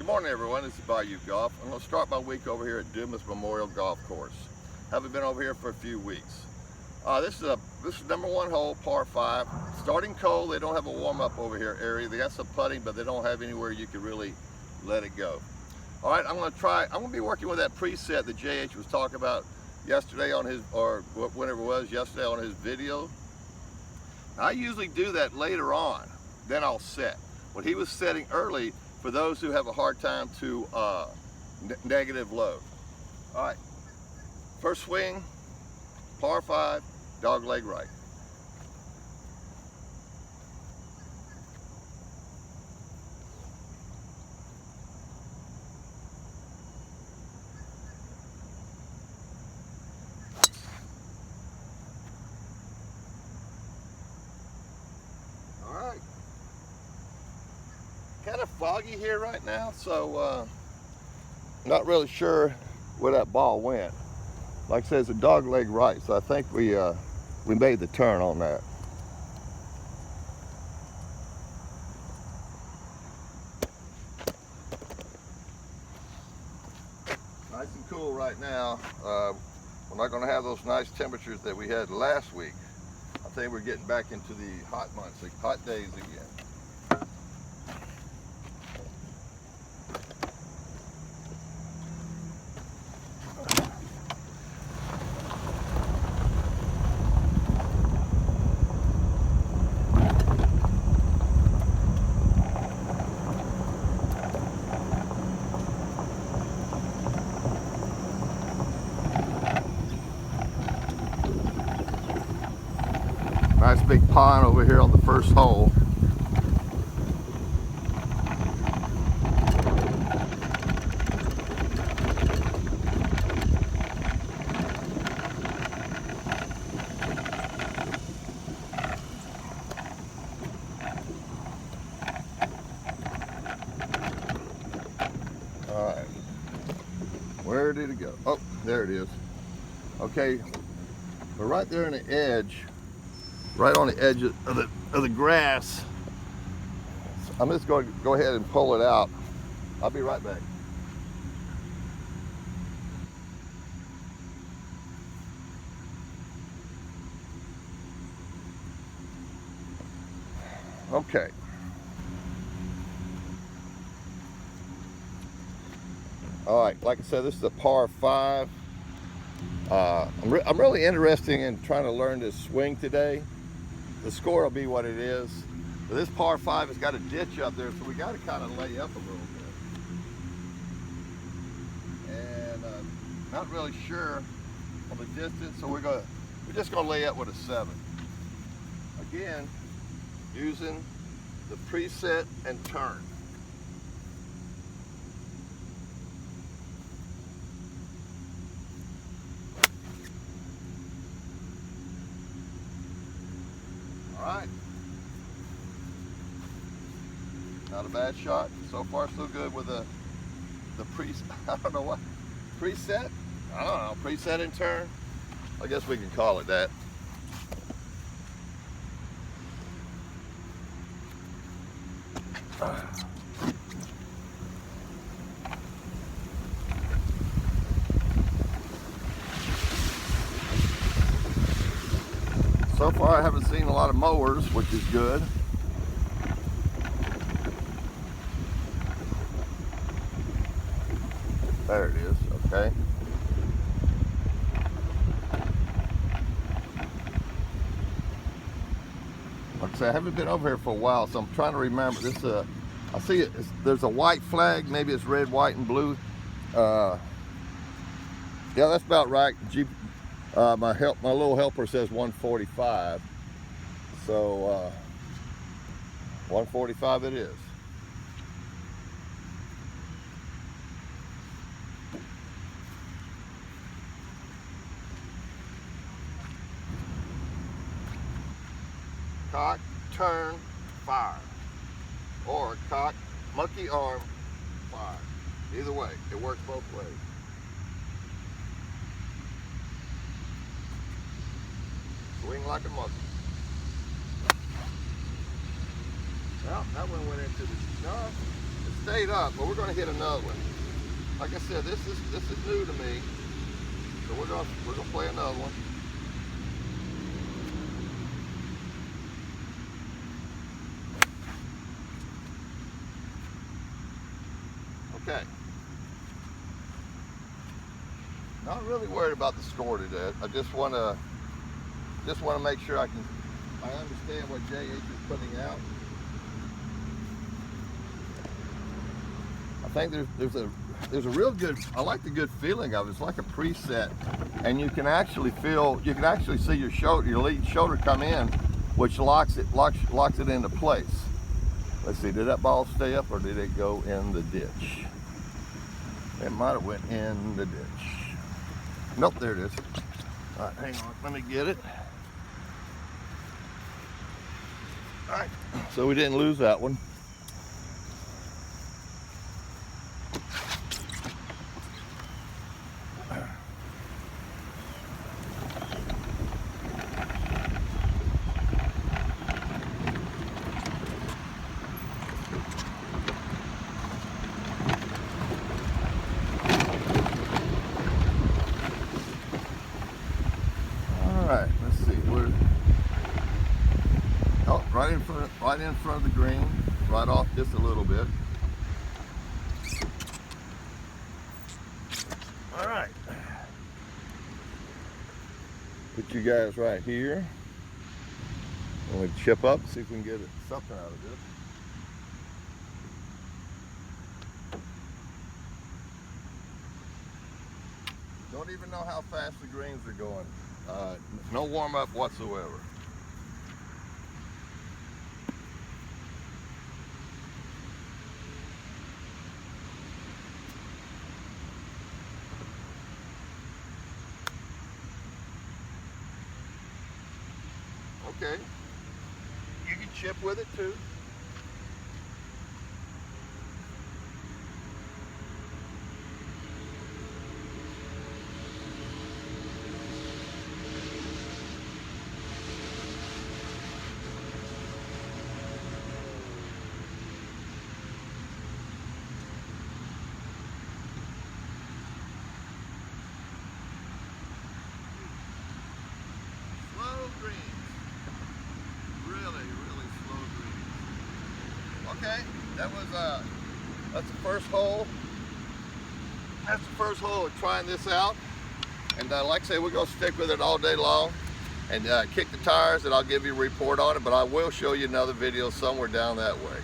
morning, everyone. This is Bayou Golf. I'm going to start my week over here at Dumas Memorial Golf Course. Haven't been over here for a few weeks. This is number one hole, par 5. Starting cold. They don't have a warm-up over here area. They got some putting, but they don't have anywhere you can really let it go. All right, I'm going to be working with that preset that JH was talking about yesterday on his, or whenever it was, yesterday on his video. I usually do that later on, then I'll set. What he was setting early for those who have a hard time to negative load. All right, first swing, par 5, dog leg right. All right. Kind of foggy here right now, so not really sure where that ball went. Like I said, it's a dog leg right, so I think we made the turn on that. Nice and cool right now. We're not going to have those nice temperatures that we had last week. I think we're getting back into the hot months, the hot days again. Nice big pond over here on the first hole. All right, where did it go? Oh, there it is. Okay, we're right there on the edge. Right on the edge of the grass. I'm just going to go ahead and pull it out. I'll be right back. Okay. All right, like I said, this is a par 5. I'm really interested in trying to learn this swing today. The score will be what it is. But this par 5 has got a ditch up there, so we got to kind of lay up a little bit. And not really sure on the distance, so we're just gonna lay up with a 7. Again, using the preset and turn. All right. Not a bad shot. So far, so good with the I don't know what preset. I don't know, preset and turn. I guess we can call it that. So far, I haven't seen a lot of mowers, which is good. There it is, okay. Like I said, I haven't been over here for a while, so I'm trying to remember this. I see it. There's a white flag. Maybe it's red, white, and blue. Yeah, that's about right. My little helper says 145. So 145 it is. Cock, turn, fire. Or cock, monkey arm, fire. Either way, it works both ways. Swing like a monkey. Well, that one went into the snuff. stayed up, but we're going to hit another one. Like I said, this is new to me, so we're gonna play another one. Okay. Not really worried about the score today. I just want to make sure I understand what JH is putting out. I think there's a real good, I like the good feeling of it. It's like a preset, and you can actually see your lead shoulder come in, which locks it into place. Let's see, did that ball stay up or did it go in the ditch? It might have went in the ditch. Nope, there it is. All right, hang on, let me get it. All right, so we didn't lose that one. Alright, let's see. We're right in front of the green, right off just a little bit. Alright. Put you guys right here. And we chip up, see if we can get something out of this. Don't even know how fast the greens are going. No warm up whatsoever. Okay, you can chip with it too. Okay, that's the first hole. That's the first hole of trying this out. And like I say, we're gonna stick with it all day long and kick the tires, and I'll give you a report on it, but I will show you another video somewhere down that way.